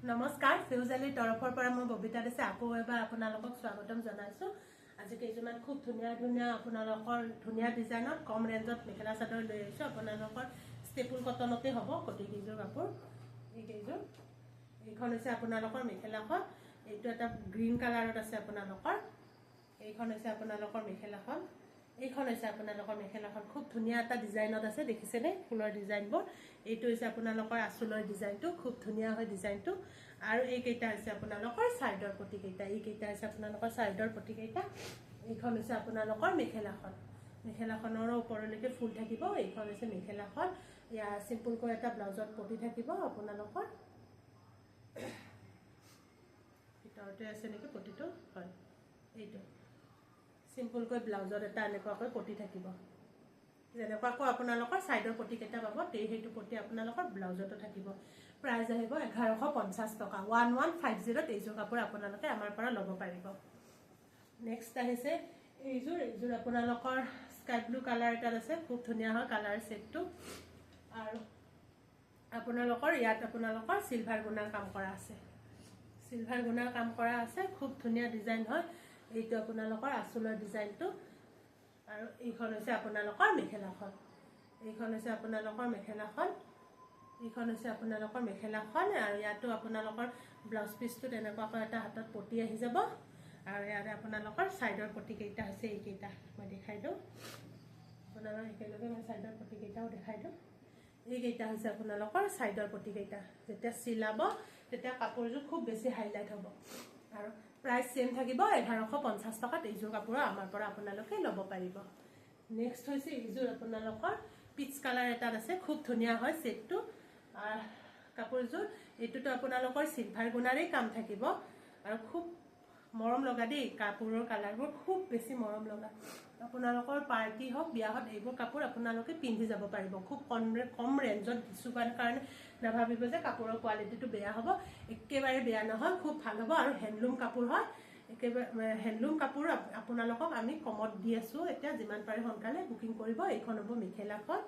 নমস্কাৰ ফিউজালি তৰফৰ পৰা মই ববিতা দিছে আকৌ এবাৰ আপোনালোকক স্বাগতম জনাইছো আজি কেইজনমান খুব ধুনীয়া ধুনীয়া আপোনালোকৰ ধুনীয়া ডিজাইনত কম ৰেঞ্জত মেখেলা চাদৰ লৈ আহিছো আপোনালোকৰ ষ্টেপুল কটনতে হ'ব কোটি কেইযোৰ কাপোৰ এই কেইযোৰ এইখন হৈছে আপোনালোকৰ মেখেলাখন এইটো এটা গ্ৰীণ কালাৰত আছে আপোনালোকৰ এইখন হৈছে আপোনালোকৰ মেখেলাখন এইখন হৈছে আপোনালোকৰ মেখেলাখন খুব ধুনীয়া এটা ডিজাইনত আছে দেখিছেনে ফুলৰ ডিজাইনবোৰ এইটো হৈছে আপোনালোকৰ আঁচলৰ ডিজাইনটো খুব ধুনীয়া হয় ডিজাইনটো আৰু এই কেইটা হৈছে আপোনালোকৰ সাইডৰ পটি কেইটা এই কেইটা হৈছে আপোনালোকৰ সাইডৰ পটি কেইটা এইখন হৈছে আপোনালোকৰ মেখেলাখনৰ ওপৰলৈকে ফুল থাকিব এইখন হৈছে মেখেলাখন ইয়া সিম্পল কৈ এটা ব্লাউজত পটি থাকিব আপোনালোকৰ ভিতৰতে আছে নেকি পটিটো হয় এইটো সিম্পল কৈ ব্লাউজত এটা এনেকুৱাকৈ পটি থাকিব যেনেকুৱাকৈ আপোনালোকৰ সাইডৰ পটি কেইটা পাব সেইটো পটি আপোনালোকৰ ব্লাউজতো থাকিব প্ৰাইস আহিব 1150 টকা 1150 এইযোৰ কাপোৰ আপোনালোকে আমাৰ পৰা ল'ব পাৰিব নেক্সট আহিছে এইযোৰ আপোনালোকৰ স্কাই ব্লু কালাৰ এটা আছে খুব ধুনীয়া হয় কালাৰ সেটটো আৰু আপোনালোকৰ ইয়াত আপোনালোকৰ সিলভাৰ গুণাৰ কাম কৰা আছে খুব ধুনীয়া ডিজাইন হয় এইটো আপোনালোকৰ আঁচলৰ ডিজাইনটো আৰু এইখন হৈছে আপোনালোকৰ মেখেলাখন এইখন হৈছে আপোনালোকৰ মেখেলাখন আৰু ইয়াতো আপোনালোকৰ ব্লাউজ পিছটো তেনেকুৱাকৈ এটা হাতত পটি আহি যাব আৰু ইয়াৰে আপোনালোকৰ সাইডৰ পটি কেইটা হৈছে এই কেইটা মই দেখাই দিওঁ আপোনালোকৰ একেলগে মই সাইডৰ পটি কেইটাও দেখাই দিওঁ এই কেইটা হৈছে আপোনালোকৰ সাইডৰ পটি কেইটা যেতিয়া চিলাব তেতিয়া কাপোৰযোৰ খুব বেছি হাইলাইট হ'ব আৰু প্ৰাইস সেম থাকিব 1150 টকাত এইযোৰ কাপোৰ আমাৰ পৰা আপোনালোকে ল'ব পাৰিব নেক্সট হৈছে এইযোৰ আপোনালোকৰ পিচ কালাৰ এটা আছে খুব ধুনীয়া হয় সেটটো কাপোৰযোৰ এইটোটো আপোনালোকৰ সিলভাৰ গুণাৰে কাম থাকিব আৰু খুব মৰম লগা দেই কাপোৰৰ কালাৰবোৰ খুব বেছি মৰম লগা আপোনালোকৰ পাৰ্টি হওক বিয়া হওক এইবোৰ কাপোৰ আপোনালোকে পিন্ধি যাব পাৰিব খুব কম ৰেঞ্জত দিছো কাৰণে নাভাবিব যে কাপোৰৰ কোৱালিটিটো বেয়া হ'ব একেবাৰে বেয়া নহয় খুব ভাল হ'ব আৰু হ্যান্ডলুম কাপোৰ হয় একেবাৰে হ্যান্ডলুম কাপোৰ আপোনালোকক আমি কমত দি আছো এতিয়া যিমান পাৰে সোনকালে বুকিং কৰিব এইখন হ'ব মেখেলাখন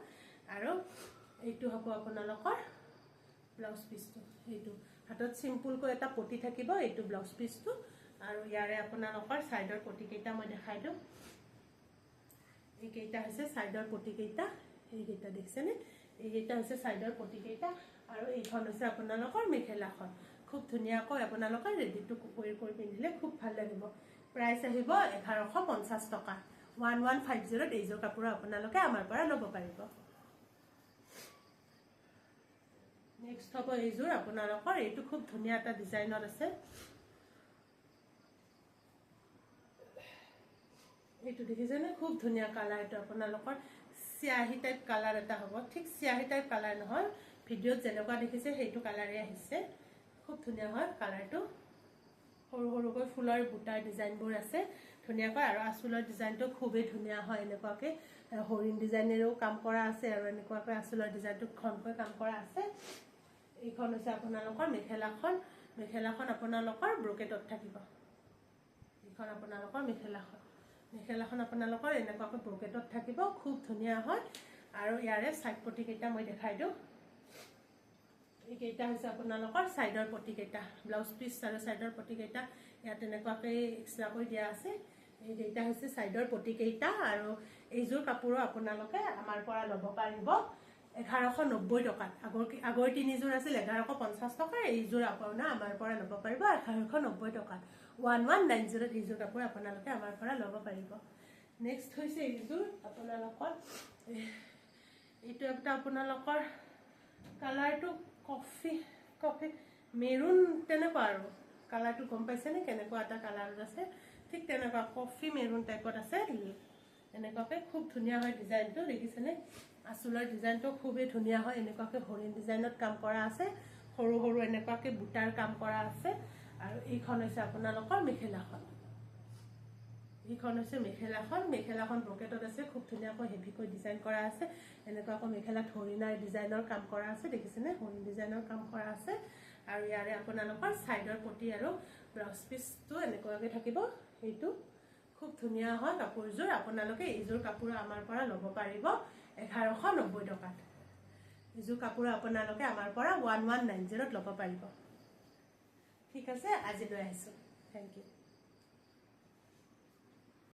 আৰু এইটো হ'ব আপোনালোকৰ ব্লাউজ পিছটো এইটো হাতত সিম্পল কৈ এটা পটি থাকিব এইটো ব্লাউজ পিছটো আৰু ইয়াৰে আপোনালোকৰ সাইডৰ পটি কেইটা মই দেখাই দিওঁ এই কেইটা হৈছে সাইডৰ পটি কেইটা এই কেইটা দেখিছেনে এই কেইটা হৈছে সাইডৰ পটি কেইটা আৰু এইখন হৈছে আপোনালোকৰ মেখেলাখন খুব ধুনীয়াকৈ আপোনালোকে ৰেডি টু কৰি পিন্ধিলে খুব ভাল লাগিব প্ৰাইস আহিব 1150 টকা 1150 এইযোৰ কাপোৰ আপোনালোকে আমাৰ পৰা ল'ব পাৰিব নেক্সট হ'ব এইযোৰ আপোনালোকৰ এইটো খুব ধুনীয়া এটা ডিজাইনত আছে এইটো দেখিছেনে খুব ধুনীয়া কালাৰ এটা আপোনালোকৰ সিয়াহি টাইপ কালাৰ এটা হ'ব ঠিক সিয়াহি টাইপ কালাৰ নহয় ভিডিঅ'ত যেনেকুৱা দেখিছে সেইটো কালাৰে আহিছে খুব ধুনীয়া হয় কালাৰটো সৰু সৰুকৈ ফুলৰ বুটাৰ ডিজাইনবোৰ আছে ধুনীয়াকৈ আৰু আঁচলৰ ডিজাইনটো খুবেই ধুনীয়া হয় এনেকুৱাকৈ হৰিণ ডিজাইনেৰেও কাম কৰা আছে আৰু এনেকুৱাকৈ আঁচলৰ ডিজাইনটো ঘনকৈ কাম কৰা আছে এইখন হৈছে আপোনালোকৰ মেখেলাখন আপোনালোকৰ ব্ৰকেটত থাকিব এইখন আপোনালোকৰ মেখেলাখন আপোনালোকৰ এনেকুৱাকৈ ব্ৰকেটত থাকিব খুব ধুনীয়া হয় আৰু ইয়াৰে সাইড পটি কেইটা মই দেখাই দিওঁ এই কেইটা হৈছে আপোনালোকৰ সাইডৰ পটি কেইটা ব্লাউজ পিছ আৰু সাইডৰ পটি কেইটা ইয়াত এনেকুৱাকৈ এক্সট্ৰাকৈ দিয়া আছে এই কেইটা হৈছে সাইডৰ পটি কেইটা আৰু এইযোৰ কাপোৰ আপোনালোকে আমাৰ পৰা ল'ব পাৰিব 1190 টকাত আগৰ তিনিযোৰ আছিল 1150 টকা এইযোৰ আপোনাৰ আমাৰ পৰা ল'ব পাৰিব 1190 টকাত 1190 এইযোৰ কাপোৰ আপোনালোকে আমাৰ পৰা ল'ব পাৰিব নেক্সট হৈছে এইযোৰ আপোনালোকৰ এইটো এটা আপোনালোকৰ কালাৰটো কফি মেৰুন তেনেকুৱা আৰু কালাৰটো গম পাইছে নে কেনেকুৱা এটা কালাৰত আছে ঠিক তেনেকুৱা কফি মেৰুন টাইপত আছে এনেকুৱাকৈ খুব ধুনীয়া হয় ডিজাইনটো দেখিছেনে আঁচলৰ ডিজাইনটো খুবেই ধুনীয়া হয় এনেকুৱাকৈ হৰিণ ডিজাইনত কাম কৰা আছে সৰু সৰু এনেকুৱাকৈ বুটাৰ কাম কৰা আছে আৰু এইখন হৈছে আপোনালোকৰ মেখেলাখন ব্ৰকেটত আছে খুব ধুনীয়াকৈ হেভিকৈ ডিজাইন কৰা আছে এনেকুৱাকৈ মেখেলাত হৰিণাৰ ডিজাইনৰ কাম কৰা আছে দেখিছেনে হৰিণ ডিজাইনৰ কাম কৰা আছে আৰু ইয়াৰে আপোনালোকৰ সাইডৰ পটি আৰু ব্লাউজ পিছটো এনেকুৱাকৈ থাকিব এইটো খুব ধুনীয়া হয় কাপোৰযোৰ আপোনালোকে এইযোৰ কাপোৰ আমাৰ পৰা ল'ব পাৰিব 1190 টকাত এইযোৰ কাপোৰ আপোনালোকে আমাৰ পৰা 1190 ল'ব পাৰিব ঠিক আছে আজি লৈ আহিছোঁ থেংক ইউ